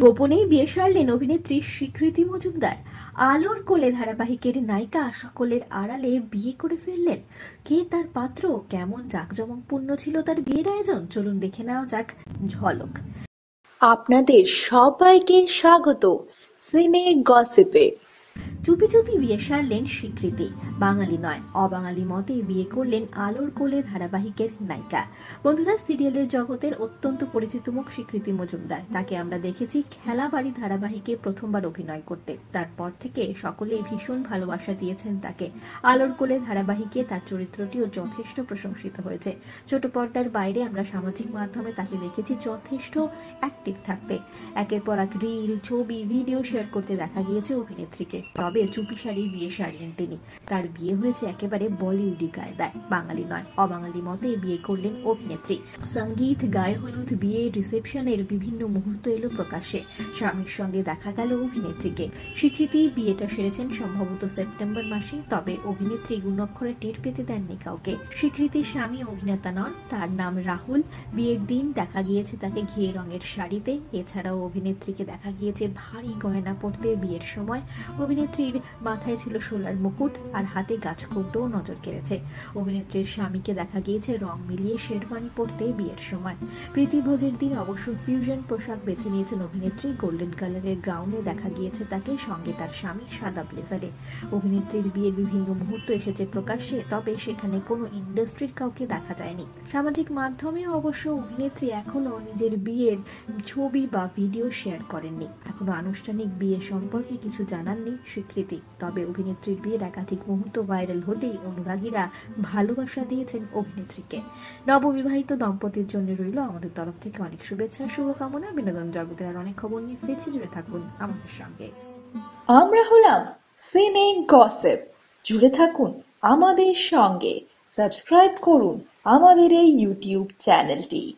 গোপনেই বিয়ে সারলেন অভিনেত্রী স্বীকৃতি মজুমদার। আলোর কোলে ধারাবাহিকের নায়িকা সকলের আড়ালে বিয়ে করে ফেললেন। কে তার পাত্র, কেমন জাঁকজমকপূর্ণ ছিল তার বিয়ের আয়োজন, চলুন দেখে নেওয়া যাক ঝলক। আপনাদের সবাইকে স্বাগত সিনে গসিপে। চুপি চুপি বিয়ে সারলেন স্বীকৃতি। বাঙালি নয়, অবাঙালি মতে বিয়ে করলেন আলোর কোলে ধারাবাহিকের নায়িকা। বন্ধুরা, সিরিয়ালের জগতের অত্যন্ত পরিচিত মুখ স্বীকৃতি মজুমদার। তাকে আমরা দেখেছি খেলাবাড়ি ধারাবাহিকে প্রথমবার অভিনয় করতে। তারপর থেকে সকলেই ভীষণ ভালোবাসা দিয়েছেন তাকে। আলোর কোলে ধারাবাহিকে তার চরিত্রটিও যথেষ্ট প্রশংসিত হয়েছে। ছোট পর্দার বাইরে আমরা সামাজিক মাধ্যমে তাকে দেখেছি যথেষ্ট অ্যাক্টিভ থাকতে। একের পর এক রিল, ছবি, ভিডিও শেয়ার করতে দেখা গিয়েছে অভিনেত্রীকে। তবে চুপিসারি বিয়ে সারলেন তিনি। তার বিয়ে হয়েছে একেবারে বলিউডি কায়দায়। বাঙালি নয়, অবাঙালি মতে বিয়ে করলেন অভিনেত্রী। সঙ্গীত, গায়ে হলুদ, বিয়ে, রিসেপশনের বিভিন্ন মুহূর্ত এলো প্রকাশ্যে। স্বামীর সঙ্গে দেখা গেল অভিনেত্রীকে। স্বীকৃতি বিয়েটা সেরেছেন সম্ভবত সেপ্টেম্বর মাসে। তবে অভিনেত্রী গুণাক্ষরে টের পেতে দেননি কাউকে। স্বীকৃতির স্বামী অভিনেতা নন, তার নাম রাহুল। বিয়ের দিন দেখা গিয়েছে তাকে ঘিয়ে রঙের শাড়িতে। এছাড়াও অভিনেত্রীকে দেখা গিয়েছে ভারী গয়না পরতে। বিয়ের সময় অভিনেত্রীর মাথায় ছিল সোলার মুকুট আর হাতে গাছকৌটোও নজর কেড়েছে। অভিনেত্রীর স্বামীকে দেখা গিয়েছে রং মিলিয়ে শেরওয়ানি পরতে বিয়ের সময়। প্রীতিভোজের দিন অবশ্য ফিউশন পোশাক বেছে নিয়েছেন অভিনেত্রী। গোল্ডেন কালারের গাউনে দেখা গিয়েছে তাকে, সঙ্গে তার স্বামী সাদা ব্লেজারে। অভিনেত্রীর বিয়ের বিভিন্ন মুহূর্ত এসেছে প্রকাশ্যে, তবে সেখানে কোনো ইন্ডাস্ট্রির কাউকে দেখা যায়নি। সামাজিক মাধ্যমে অবশ্য অভিনেত্রী এখনো নিজের বিয়ের ছবি বা ভিডিও শেয়ার করেননি। এখনো আনুষ্ঠানিক বিয়ে সম্পর্কে কিছু জানাননি স্বীকৃতি। তবে অভিনেত্রীর বিয়ের একাধিক মুহূর্ত ভাইরাল হতেই অনুরাগীরা ভালোবাসা দিয়েছেন অভিনেত্রীকে। নববিবাহিত দম্পতির জন্য রইল আমাদের তরফ থেকে অনেক শুভেচ্ছা, শুভকামনা। বিনোদন জগতের আর অনেক খবর নিয়ে ফিরছি, জুড়ে থাকুন আমাদের সঙ্গে। আমরা হলাম সিনে গসিপ, জুড়ে থাকুন আমাদের সঙ্গে। সাবস্ক্রাইব করুন আমাদের এই ইউটিউব চ্যানেলটি।